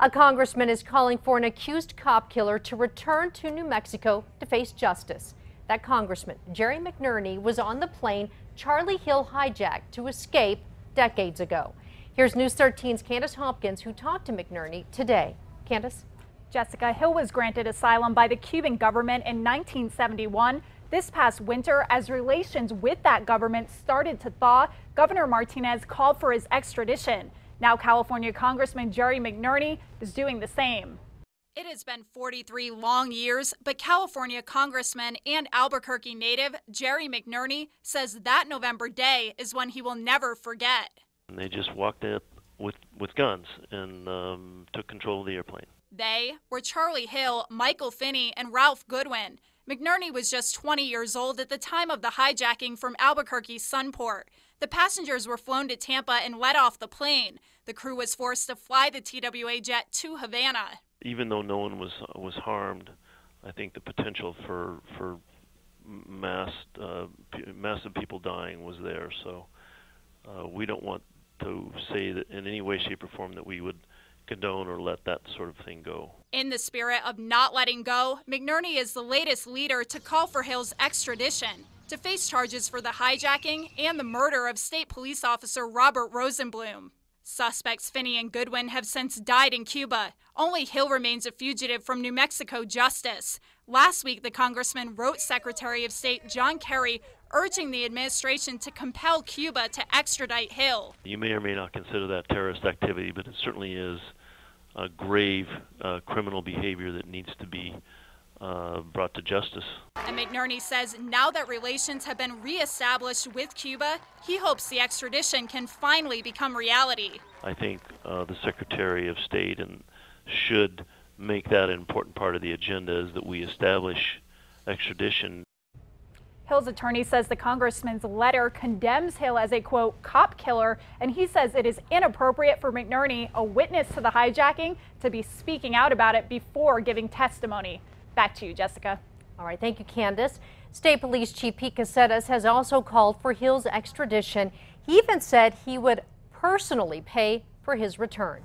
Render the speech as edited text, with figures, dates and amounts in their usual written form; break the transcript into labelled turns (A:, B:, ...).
A: A congressman is calling for an accused cop killer to return to New Mexico to face justice. That congressman, Jerry McNerney, was on the plane Charlie Hill hijacked to escape decades ago. Here's News 13's Candace Hopkins, who talked to McNerney today. Candace?
B: Jessica, Hill was granted asylum by the Cuban government in 1971. This past winter, as relations with that government started to thaw, Governor Martinez called for his extradition. Now California Congressman Jerry McNerney is doing the same.
C: It has been 43 long years, but California Congressman and Albuquerque native Jerry McNerney says that November day is one he will never forget.
D: They just walked up with guns and took control of the airplane.
C: They were Charlie Hill, Michael Finney, and Ralph Goodwin. McNerney was just 20 years old at the time of the hijacking from Albuquerque's Sunport. The passengers were flown to Tampa and let off the plane. The crew was forced to fly the TWA jet to Havana. Even
D: though no one was harmed, I think the potential for massive people dying was there. So we don't want to say that in any way, shape, or form that we would condone or let that sort of thing go.
C: In the spirit of not letting go, McNerney is the latest leader to call for Hill's extradition to face charges for the hijacking and the murder of state police officer Robert Rosenblum. Suspects Finney and Goodwin have since died in Cuba. Only Hill remains a fugitive from New Mexico justice. Last week, the congressman wrote Secretary of State John Kerry urging the administration to compel Cuba to extradite Hill.
D: You may or may not consider that terrorist activity, but it certainly is a grave criminal behavior that needs to be brought to justice.
C: And McNerney says now that relations have been reestablished with Cuba, he hopes the extradition can finally become reality.
D: I think the Secretary of State should make that an important part of the agenda, is that we establish extradition.
B: Hill's attorney says the congressman's letter condemns Hill as a, quote, cop killer, and he says it is inappropriate for McNerney, a witness to the hijacking, to be speaking out about it before giving testimony. Back to you, Jessica.
A: All right, thank you, Candace. State Police Chief Pete Caceres has also called for Hill's extradition. He even said he would personally pay for his return.